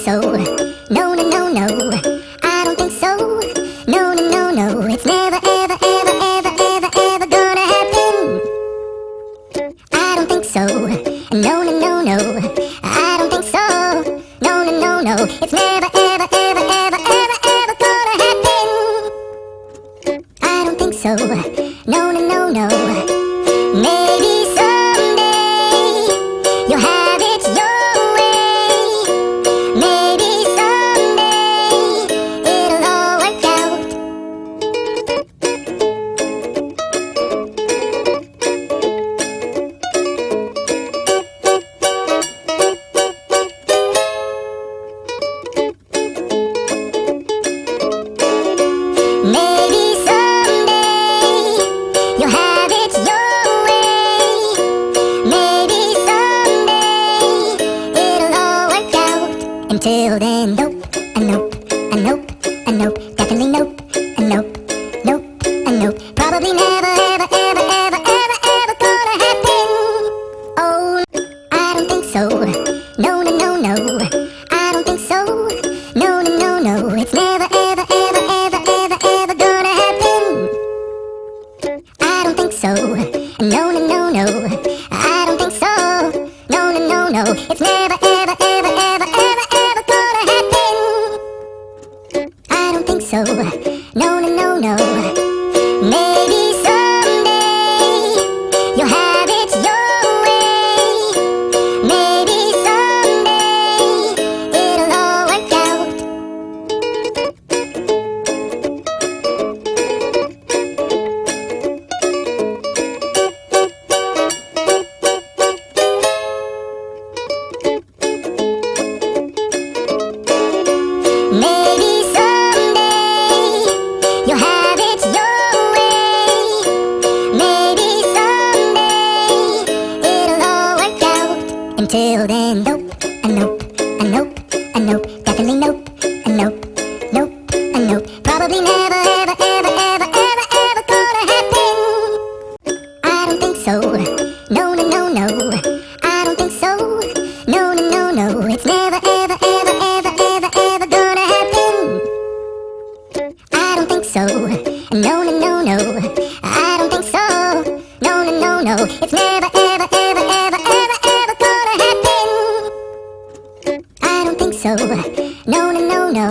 so. No, no, no, no. I don't think so. No, no, no, no. It's never, ever, ever, ever, ever, ever gonna happen. I don't think so. No, no, no, no. I don't think so. No, no, no, no. It's never, ever, ever, ever, ever, ever gonna happen. I don't think so. No, no, no, no. Maybe someday you'll have it your way. Maybe someday it'll all work out. Maybe someday you'll have it your way. Maybe someday it'll all work out. Until then, nope, a nope, a nope, a nope, definitely nope, a nope, nope, a nope. Probably never, ever, ever, ever, ever, ever gonna happen. Oh, I don't think so. No, no, no, no. I don't think so. No, no, no, no. It's never, ever, ever, ever, ever, ever gonna happen. I don't think so. No, no, no, no. I don't think so. No, no, no, no. It's never, ever, ever, ever, ever, ever gonna happen. I don't think so. No, no, no, no. Maybe someday you'll have it your way. Maybe someday it'll all work out. Maybe someday you'll have it your way. Maybe someday it'll all work out. Until then, nope, a nope, a nope, a nope, definitely nope, a nope, nope, a nope. Probably never, ever, ever, ever, ever, ever gonna happen. I don't think so. No, no, no, no. I don't think so. No, no, no, no. It's never, ever, ever, ever, ever, ever gonna happen. I don't think so. No, no, no, no. I don't think so. No, no, no, no. It's never, ever, ever, ever, ever, ever gonna happen. I don't think so. No, no, no, no.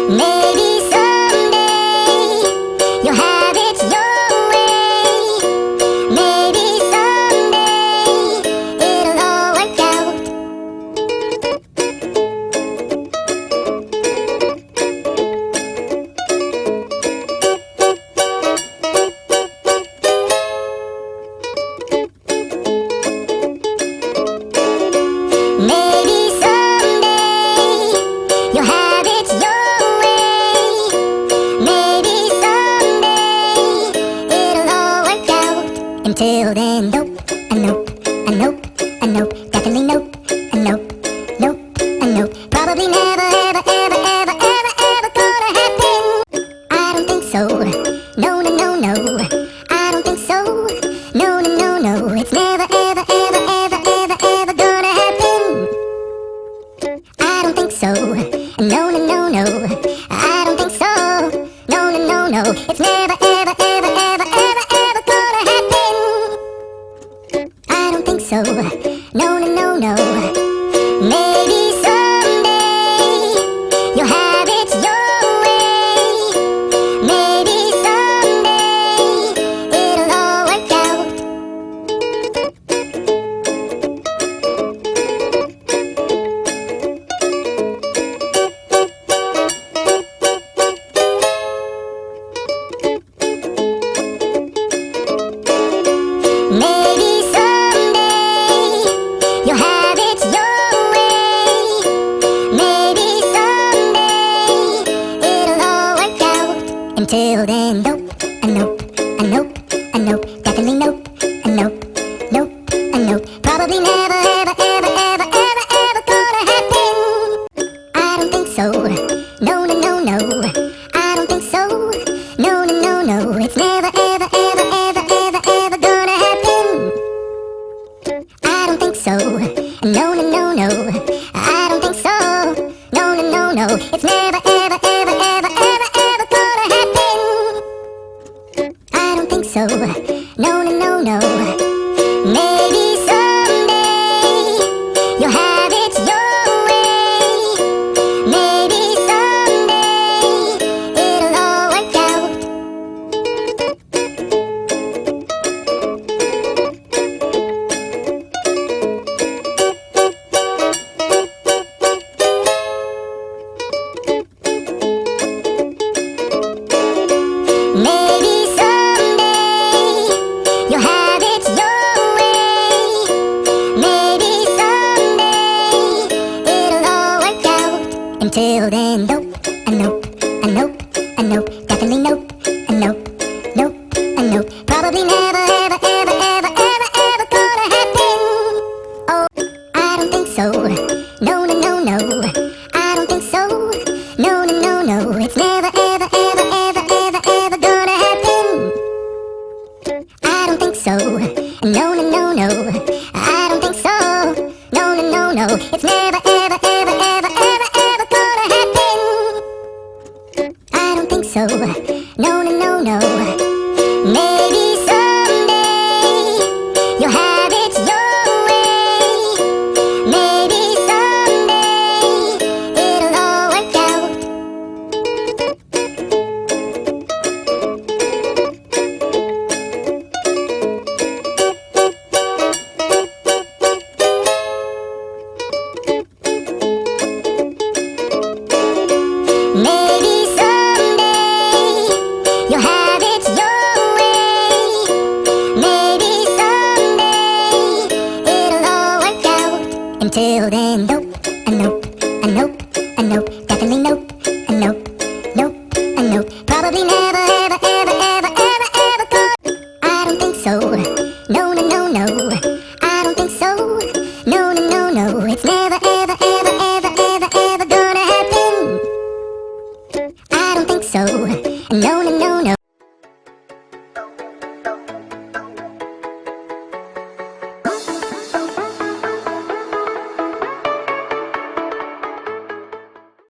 Maybe someday you'll have it your way. Maybe someday it'll all work out. Maybe someday you'll have it your way. Maybe someday it'll all work out. Until then, nope, a nope, a nope, a nope, definitely nope, a nope, nope, a nope. Probably never, ever, ever, ever, ever, ever gonna happen. I don't think so. No, no, no, no. I don't think so. No, no, no, no. It's never, ever, ever, ever, ever, ever gonna happen. I don't think so. No, no, no, no. I don't think so. No, no, no, no. It's never, ever, ever, ever, ever, ever gonna happen. I don't think so. No, no, no, no. Maybe someday you'll have it your way. Maybe someday it'll all work out. Maybe someday you'll have it your way. Maybe someday it'll all work out. Until then, nope, a nope, a nope, a nope, definitely nope, a nope, nope, a nope. Probably never, ever, ever, ever, ever, ever gonna happen. I don't think so. No, no, no, no. I don't think so. No, no, no, no. It's never, ever, ever, ever, ever, ever gonna happen. I don't think so. No, no, no, no. I don't think so. it's never, ever, ever, ever, ever, ever gonna happen. I don't think so. No, no, no, no. Maybe someday you'll have it your way. Maybe someday it'll all work out. Maybe someday you'll have it your way. Maybe someday it'll all work out. Until then, nope, and nope, and nope, and nope, definitely nope, and nope, nope, and nope. Probably never, ever, ever, ever, ever, ever gonna happen. Oh, I don't think so. No, no, no, no. I don't think so. No, no, no, no. It's never, ever, ever, ever, ever, ever gonna happen. I don't think so. No, no, no, no. I don't think so. No, no, no, no. It's never, ever, ever, ever, ever, ever gonna happen. I don't think so. No, no, no, no.